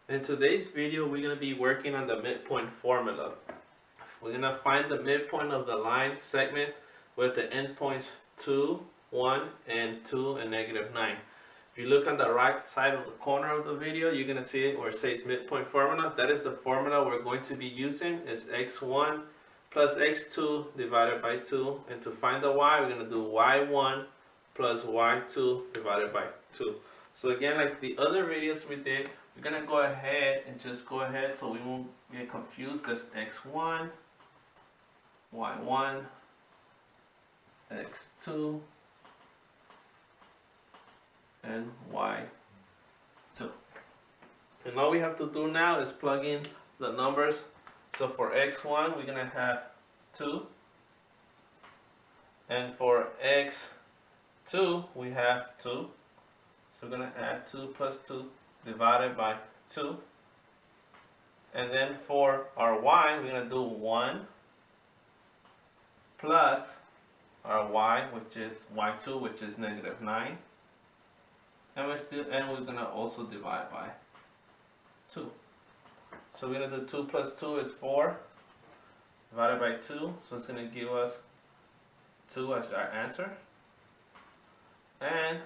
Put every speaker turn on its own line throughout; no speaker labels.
In today's video, we're going to be working on the midpoint formula. We're going to find the midpoint of the line segment with the endpoints 2, 1, and 2, and -9. If you look on the right side of the corner of the video, you're going to see it where it says midpoint formula. That is the formula we're going to be using. It's x1 plus x2 divided by 2. And to find the y, we're going to do y1 plus y2 divided by 2. So again, like the other videos we did, we're going to go ahead and just go ahead so we won't get confused. That's x1, y1, x2, and y2. And all we have to do now is plug in the numbers. So for x1, we're going to have 2. And for x2, we have 2. So we're going to add 2 plus 2 divided by 2. And then for our y, we're going to do 1 plus our y, which is y2, which is -9. And we're going to also divide by 2. So we're going to do 2 plus 2 is 4 divided by 2. So it's going to give us 2 as our answer. And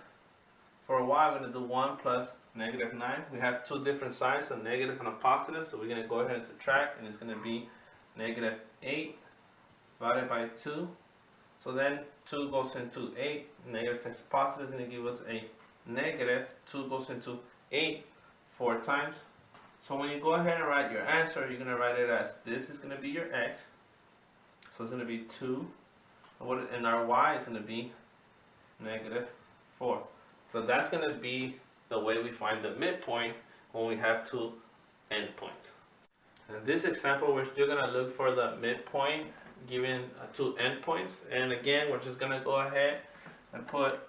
for y, we're going to do 1 plus -9. We have two different signs, a negative and a positive. So we're going to go ahead and subtract, and it's going to be -8 divided by 2. So then 2 goes into 8. Negative times positive is going to give us a negative. 2 goes into 8 4 times. So when you go ahead and write your answer, you're going to write it as this is going to be your x. So it's going to be 2. And our y is going to be -4. So that's going to be the way we find the midpoint when we have two endpoints. In this example, we're still going to look for the midpoint given two endpoints. And again, we're just going to go ahead and put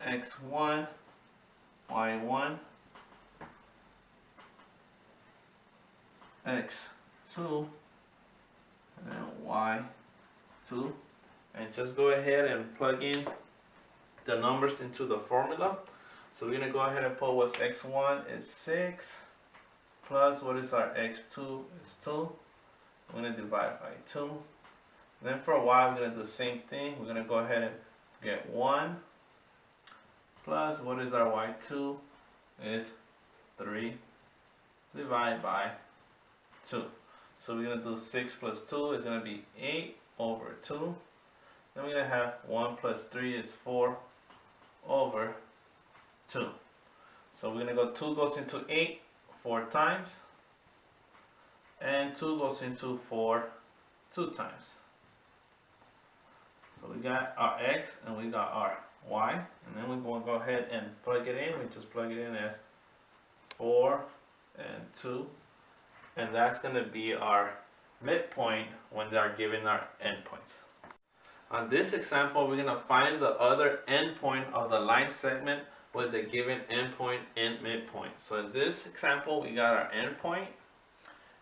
x1, y1, x2, and then y2. And just go ahead and plug in the numbers into the formula. So we're going to go ahead and put what's x1 is 6 plus what is our x2 is 2. We're going to divide by 2. Then for y, we're going to do the same thing. We're going to go ahead and get 1 plus what is our y2 is 3 divided by 2. So we're going to do 6 plus 2 is going to be 8 over 2. Then we're going to have 1 plus 3 is 4 over 2. So we're going to go 2 goes into 8 4 times. And 2 goes into 4 2 times. So we got our x and we got our y. And then we're going to go ahead and plug it in. We just plug it in as 4 and 2. And that's going to be our midpoint when they are given our endpoints. On this example, we're going to find the other endpoint of the line segment with the given endpoint and midpoint. So in this example, we got our endpoint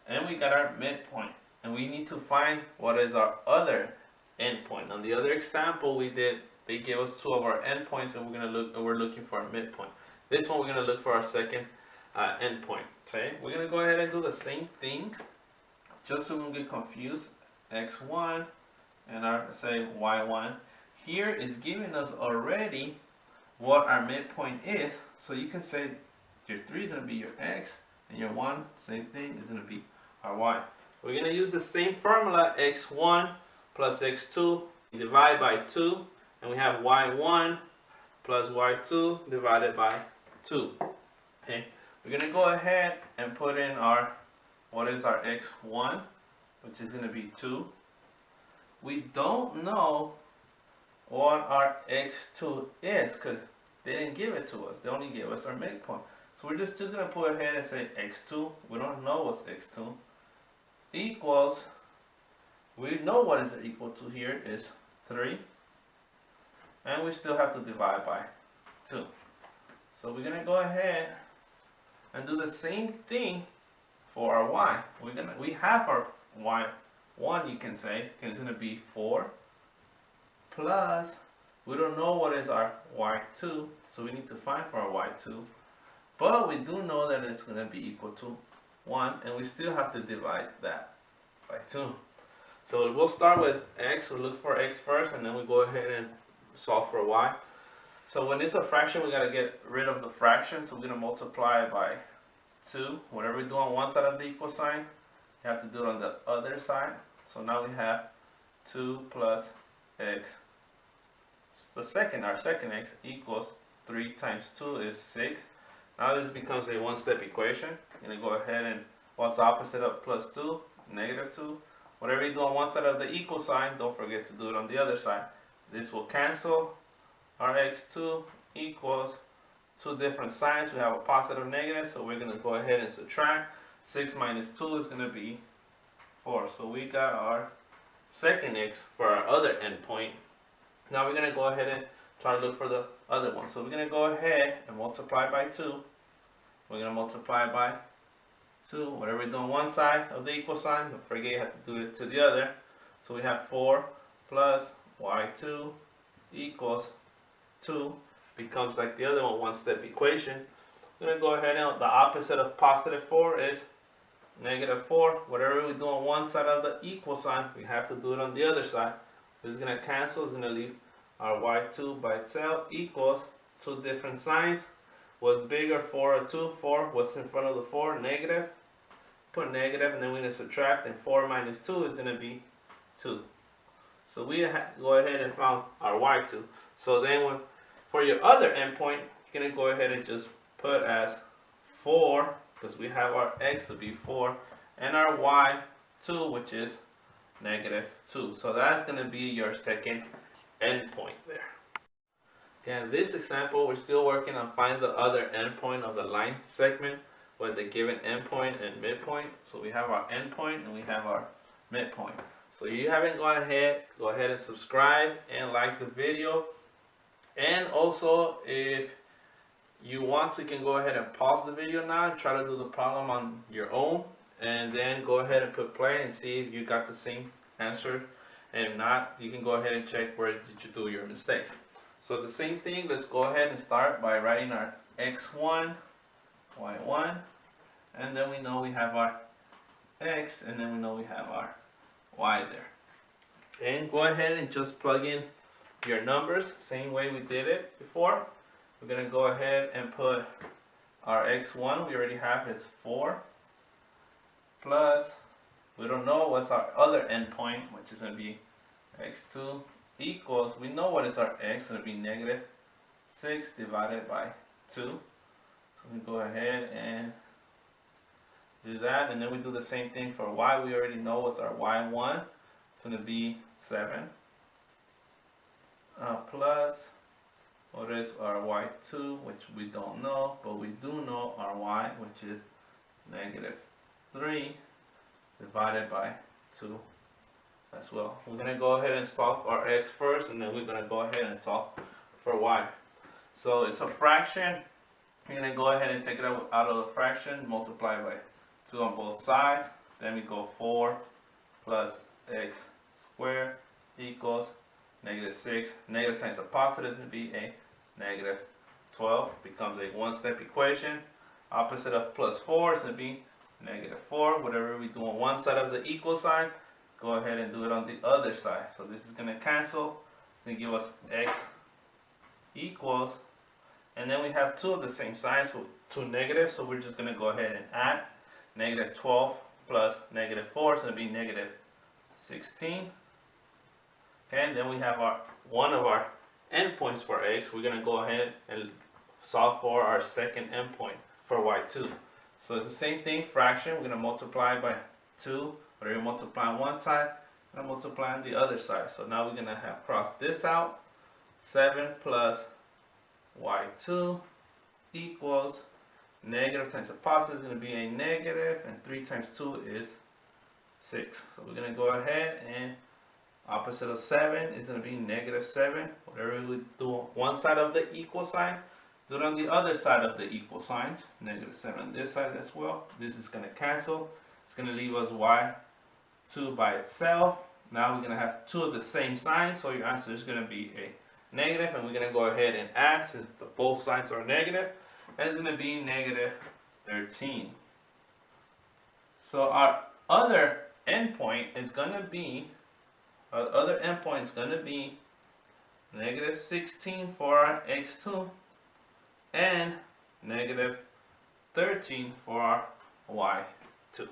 and we got our midpoint. And we need to find what is our other endpoint. On the other example we did, they gave us two of our endpoints, and we're looking for a midpoint. This one we're going to look for our second endpoint. Okay, we're going to go ahead and do the same thing, just so we don't get confused. x1 and our, say, y1 here is giving us already what our midpoint is. So you can say your 3 is going to be your x, and your 1, same thing, is going to be our y. We're going to use the same formula, x1 plus x2 divided by 2, and we have y1 plus y2 divided by 2. Okay, we're going to go ahead and put in our, what is our x1, which is going to be 2. We don't know what our x2 is because they didn't give it to us. They only gave us our midpoint. So we're just going to put ahead and say x2. We don't know what's x2 equals, we know what is it equal to here is 3. And we still have to divide by 2. So we're going to go ahead and do the same thing for our y. We have our y1, you can say, it's going to be 4 plus, we don't know what is our y2, so we need to find for our y2. But we do know that it's going to be equal to 1, and we still have to divide that by 2. So we'll start with x, we'll look for x first, and then we go ahead and solve for y. So when it's a fraction, we got to get rid of the fraction, so we're going to multiply it by 2. Whatever we do on one side of the equal sign, you have to do it on the other side. So now we have 2 plus x, our second x equals 3 times 2 is 6. Now this becomes a one-step equation. You're going to go ahead and, what's the opposite of plus 2? Negative 2. Whatever you do on one side of the equal sign, don't forget to do it on the other side. This will cancel. Our x2 equals 2 different signs. We have a positive and negative, so we're going to go ahead and subtract. 6 minus 2 is going to be 4. So we got our second x for our other endpoint. Now we're going to go ahead and try to look for the other one. So we're going to go ahead and multiply by 2. We're going to multiply by 2. Whatever we do on one side of the equal sign, don't forget you have to do it to the other. So we have 4 plus y2 equals 2. Becomes like the other one, one-step equation. We're going to go ahead and the opposite of positive 4 is negative 4. Whatever we do on one side of the equal sign, we have to do it on the other side. This is going to cancel. It's going to leave our y2 by itself equals 2 different signs. What's bigger, 4 or 2? 4. What's in front of the 4? Negative. Put negative, and then we're going to subtract, and 4 minus 2 is going to be 2. So we go ahead and found our y2. So then for your other endpoint, you're going to go ahead and just put as 4, because we have our x to be 4, and our y2, which is negative 2. So that's going to be your second endpoint there. Again, this example, we're still working on finding the other endpoint of the line segment with the given endpoint and midpoint. So we have our endpoint and we have our midpoint. So if you haven't gone ahead, go ahead and subscribe and like the video. And also, if you want to, you can go ahead and pause the video now and try to do the problem on your own, and then go ahead and put play and see if you got the same answer. And if not, you can go ahead and check where did you do your mistakes. So the same thing, let's go ahead and start by writing our x1, y1, and then we know we have our x, and then we know we have our y there. And go ahead and just plug in your numbers, same way we did it before. We're going to go ahead and put our x1, we already have is 4, plus, we don't know what's our other endpoint, which is going to be x2 equals, we know what is our x, it's going to be negative 6 divided by 2. So we go ahead and do that, and then we do the same thing for y. We already know what's our y1, it's going to be 7, plus, what is our y2, which we don't know, but we do know our y, which is negative 3 divided by 2 as well. We're going to go ahead and solve our x first, and then we're going to go ahead and solve for y. So it's a fraction. We're going to go ahead and take it out of the fraction, multiply by 2 on both sides. Then we go 4 plus x squared equals negative 6. Negative times a positive is going to be a negative 12. Becomes a one-step equation. Opposite of plus 4 is going to be negative 4. Whatever we do on one side of the equal sign, go ahead and do it on the other side. So this is going to cancel. It's going to give us x equals, and then we have 2 of the same sign, so 2 negatives, so we're just going to go ahead and add. Negative 12 plus negative 4 is going to be negative 16. Okay, and then we have our one of our endpoints for x. We're going to go ahead and solve for our second endpoint for y2. So it's the same thing, fraction. We're going to multiply by 2. Whatever you multiply on one side, we're going to multiply on the other side. So now we're going to have cross this out. 7 plus y2 equals negative times a positive is going to be a negative, and 3 times 2 is 6. So we're going to go ahead and opposite of 7 is going to be negative 7. Whatever we do on one side of the equal sign, do it on the other side of the equal signs. Negative 7 on this side as well. This is going to cancel. It's going to leave us y2 by itself. Now we're going to have 2 of the same signs, so your answer is going to be a negative, and we're going to go ahead and add since both sides are negative. is going to be negative 13. So our other endpoint is going to be, negative 16 for our x2 and negative 13 for our y2.